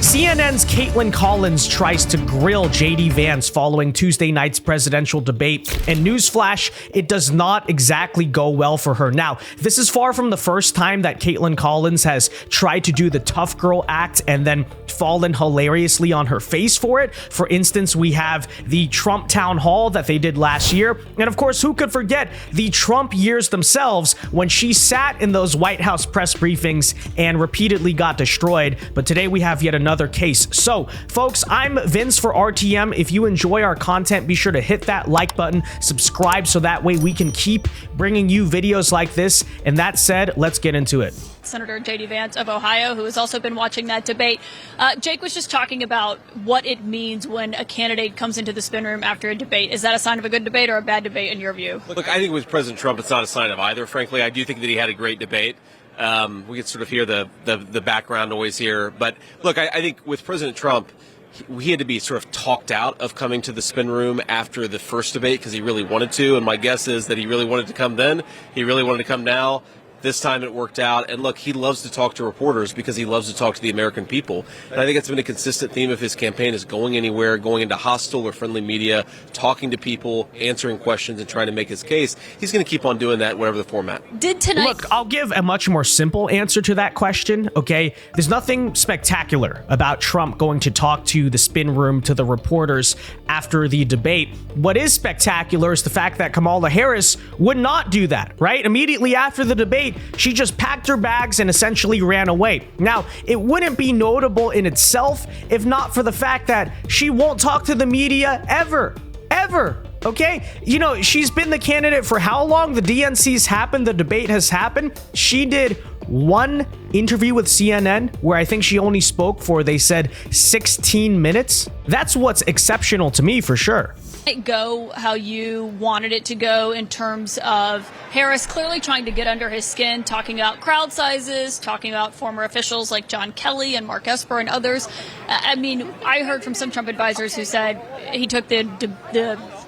CNN's Kaitlan Collins tries to grill JD Vance following Tuesday night's presidential debate, and newsflash, it does not exactly go well for her. Now, this is far from the first time that Kaitlan Collins has tried to do the tough girl act and then fallen hilariously on her face for it. For instance, we have the Trump town hall that they did last year, and of course, who could forget the Trump years themselves when she sat in those White House press briefings and repeatedly got destroyed. But today we have yet another case. So, folks, I'm Vince for RTM. If you enjoy our content, be sure to hit that like button, subscribe, so that way we can keep bringing you videos like this. And that said, let's get into it. Senator JD Vance of Ohio, who has also been watching that debate. Jake was just talking about what it means when a candidate comes into the spin room after a debate. Is that a sign of a good debate or a bad debate in your view? Look, I think with President Trump, it's not a sign of either, frankly. I do think that he had a great debate. We can sort of hear the background noise here. But look, I think with President Trump, he had to be sort of talked out of coming to the spin room after the first debate because he really wanted to. And my guess is that he really wanted to come then. He really wanted to come now. This time it worked out. And look, he loves to talk to reporters because he loves to talk to the American people. And I think it's been a consistent theme of his campaign is going anywhere, going into hostile or friendly media, talking to people, answering questions, and trying to make his case. He's going to keep on doing that, whatever the format. Did tonight... Look, I'll give a much more simple answer to that question, okay? There's nothing spectacular about Trump going to talk to the spin room, to the reporters after the debate. What is spectacular is the fact that Kamala Harris would not do that, right? Immediately after the debate, she just packed her bags and essentially ran away. Now, it wouldn't be notable in itself if not for the fact that she won't talk to the media ever. Okay? You know, she's been the candidate for how long? The DNC's happened, the debate has happened. She did one interview with CNN where I think she only spoke for, they said, 16 minutes. That's what's exceptional to me for sure. It go how you wanted it to go in terms of Harris clearly trying to get under his skin, talking about crowd sizes, talking about former officials like John Kelly and Mark Esper and others. I mean, I heard from some Trump advisors who said he took the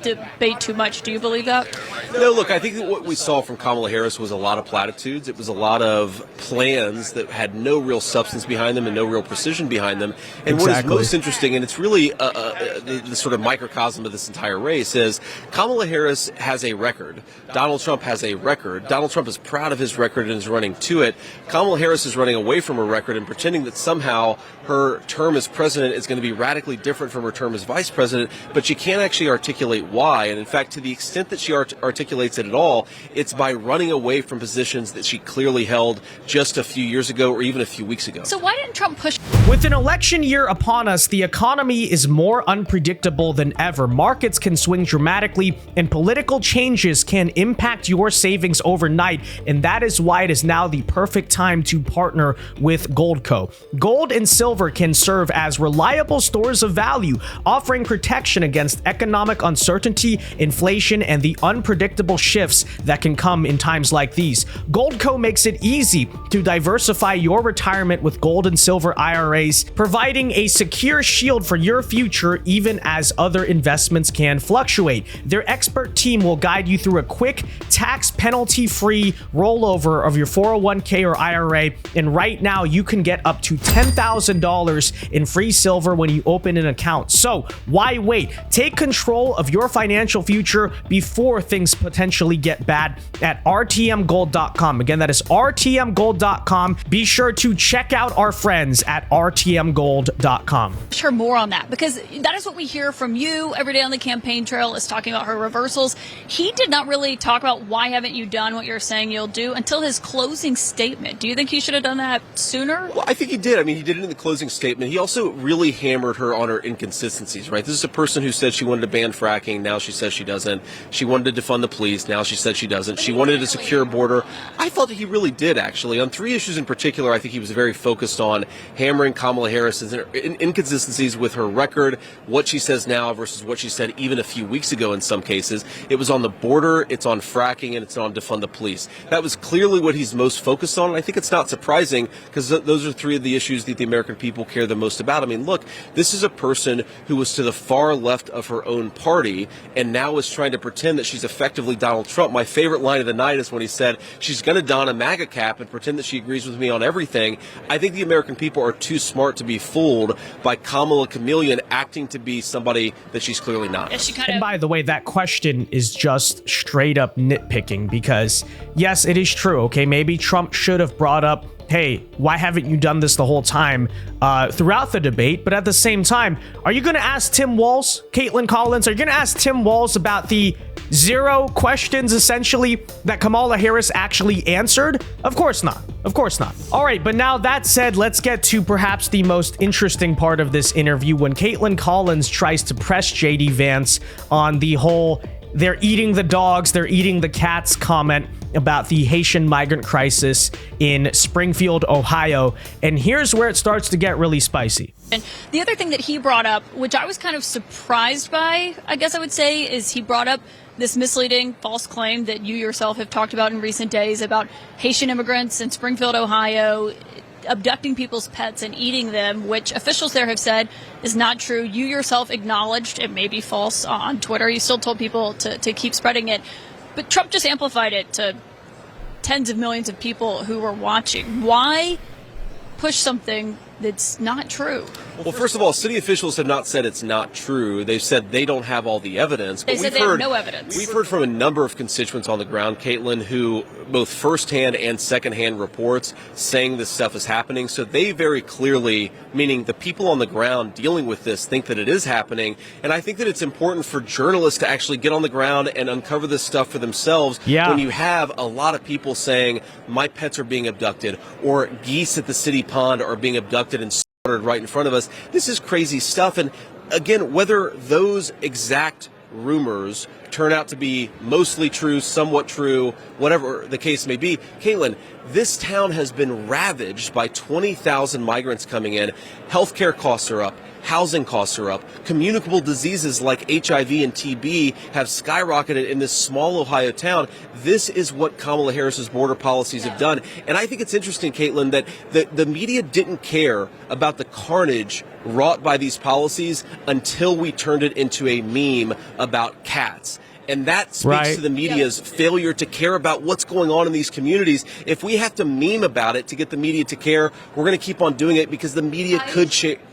debate too much. Do you believe that? No, look, I think that what we saw from Kamala Harris was a lot of platitudes. It was a lot of plans that had no real substance behind them and no real precision behind them. And What is most interesting, and it's really the sort of microcosm of this entire race, is Kamala Harris has a record. Donald Trump has a record. Donald Trump is proud of his record and is running to it. Kamala Harris is running away from her record and pretending that somehow her term as president is going to be radically different from her term as vice president, but she can't actually articulate why. And in fact, to the extent that she articulates it at all, it's by running away from positions that she clearly held just a few years ago or even a few weeks ago. So why didn't Trump push? With an election year upon us, the economy is more unpredictable than ever. Markets can swing dramatically, and political changes can impact your savings overnight. And that is why it is now the perfect time to partner with GoldCo. Gold and silver can serve as reliable stores of value, offering protection against economic uncertainty, inflation, and the unpredictable shifts that can come in times like these. GoldCo makes it easy to diversify your retirement with gold and silver IRAs, providing a secure shield for your future even as other investments can fluctuate. Their expert team will guide you through a quick, tax penalty-free rollover of your 401k or IRA, and right now you can get up to $10,000 in free silver when you open an account. So why wait? Take control of your financial future before things potentially get bad at rtmgold.com. Again, that is rtmgold.com. Be sure to check out our friends at rtmgold.com. Her more on that, because that is what we hear from you every day on the campaign trail, is talking about her reversals. He did not really talk about why haven't you done what you're saying you'll do until his closing statement. Do you think he should have done that sooner? Well, I think he did. I mean, he did it in the closing statement. He also really hammered her on her inconsistencies, right? This is a person who said she wanted to ban fracking. Now she says she doesn't. She wanted to defund the police. Now she said she doesn't. She wanted a secure border. I thought that he really did, actually. On three issues in particular, I think he was very focused on hammering Kamala Harris's inconsistencies with her record, what she says now versus what she said even a few weeks ago in some cases. It was on the border, it's on fracking, and it's on defund the police. That was clearly what he's most focused on, and I think it's not surprising because those are three of the issues that the American people care the most about. I mean, look, this is a person who was to the far left of her own party, and now is trying to pretend that she's effectively Donald Trump. My favorite line of the night is when he said she's going to don a MAGA cap and pretend that she agrees with me on everything. I think the American people are too smart to be fooled by Kamala Chameleon acting to be somebody that she's clearly not. And by the way, that question is just straight up nitpicking, because yes, it is true. Okay, maybe Trump should have brought up, hey, why haven't you done this the whole time throughout the debate? But at the same time, are you going to ask Tim Walz, Kaitlan Collins, are you going to ask Tim Walz about the 0 questions essentially that Kamala Harris actually answered? Of course not. Of course not. All right, but now that said, let's get to perhaps the most interesting part of this interview, when Kaitlan Collins tries to press JD Vance on the whole "they're eating the dogs, they're eating the cats" comment about the Haitian migrant crisis in Springfield, Ohio. And here's where it starts to get really spicy. And the other thing that he brought up, which I was kind of surprised by, I guess I would say, is he brought up this misleading false claim that you yourself have talked about in recent days about Haitian immigrants in Springfield, Ohio, abducting people's pets and eating them, which officials there have said is not true. You yourself acknowledged it may be false on Twitter. You still told people to keep spreading it. But Trump just amplified it to tens of millions of people who were watching. Why push something that's not true? Well, first of all, city officials have not said it's not true. They've said they don't have all the evidence. They said they have no evidence. We've heard from a number of constituents on the ground, Kaitlan, who both firsthand and secondhand reports saying this stuff is happening. So they very clearly, meaning the people on the ground dealing with this, think that it is happening. And I think that it's important for journalists to actually get on the ground and uncover this stuff for themselves. Yeah. When you have a lot of people saying, my pets are being abducted, or geese at the city pond are being abducted and slaughtered right in front of us. This is crazy stuff. And again, whether those exact rumors turn out to be mostly true, somewhat true, whatever the case may be, Kaitlan, this town has been ravaged by 20,000 migrants coming in. Healthcare costs are up. Housing costs are up. Communicable diseases like HIV and TB have skyrocketed in this small Ohio town. This is what Kamala Harris's border policies have done. And I think it's interesting, Kaitlan, that the media didn't care about the carnage wrought by these policies until we turned it into a meme about cats. And that speaks to the media's failure to care about what's going on in these communities. If we have to meme about it to get the media to care, we're going to keep on doing it because the media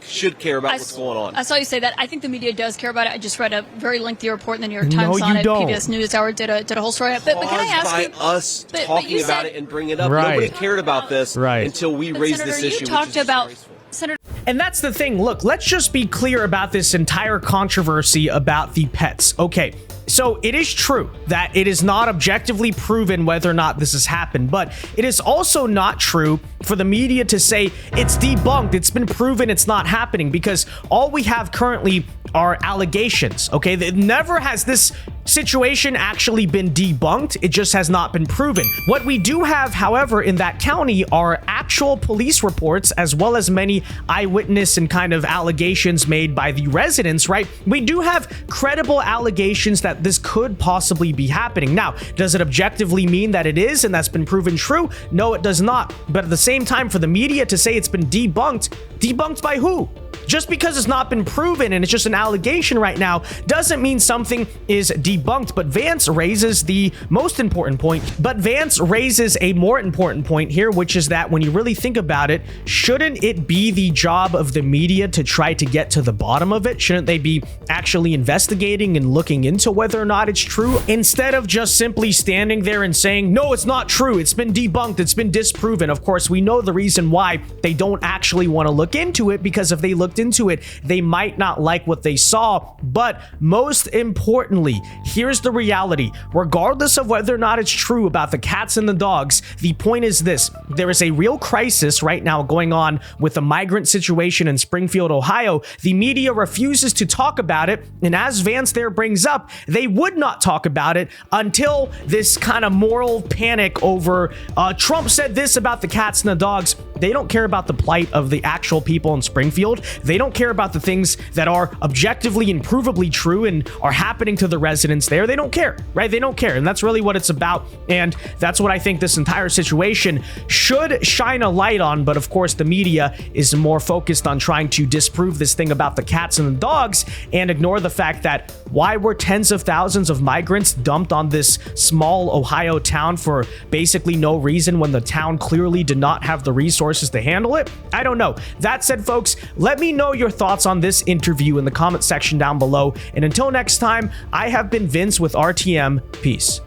should care about what's going on. I saw you say that. I think the media does care about it. I just read a very lengthy report in the New York Times on it. PBS NewsHour did a whole story. But can I ask you? By us talking about it and bringing it up. Nobody cared about this until we raised this issue. You talked about Senator. And that's the thing. Look, let's just be clear about this entire controversy about the pets. Okay, so it is true that it is not objectively proven whether or not this has happened, but it is also not true for the media to say it's debunked, it's been proven, it's not happening, because all we have currently are allegations. Okay, never has this situation actually been debunked. It just has not been proven. What we do have, however, in that county are actual police reports, as well as many eyewitness and kind of allegations made by the residents, right? We do have credible allegations that this could possibly be happening. Now, does it objectively mean that it is and that's been proven true? No, it does not. But at the same time, for the media to say it's been debunked by who? Just because it's not been proven and it's just an allegation right now doesn't mean something is debunked. But Vance raises the most important point. But Vance raises a more important point here, which is that when you really think about it, shouldn't it be the job of the media to try to get to the bottom of it? Shouldn't they be actually investigating and looking into whether or not it's true, instead of just simply standing there and saying, no, it's not true, it's been debunked, it's been disproven? Of course, we know the reason why they don't actually want to look into it, because if they looked into it, they might not like what they saw. But most importantly, here's the reality. Regardless of whether or not it's true about the cats and the dogs, the point is this: there is a real crisis right now going on with the migrant situation in Springfield, Ohio. The media refuses to talk about it, and as Vance there brings up, they would not talk about it until this kind of moral panic over Trump said this about the cats and the dogs. They don't care about the plight of the actual people in Springfield. They don't care about the things that are objectively and provably true and are happening to the residents there. They don't care, right? They don't care. And that's really what it's about. And that's what I think this entire situation should shine a light on. But of course, the media is more focused on trying to disprove this thing about the cats and the dogs and ignore the fact that why were tens of thousands of migrants dumped on this small Ohio town for basically no reason when the town clearly did not have the resources to handle it? I don't know. That said, folks, let me know your thoughts on this interview in the comment section down below. And until next time, I have been Vince with RTM. Peace.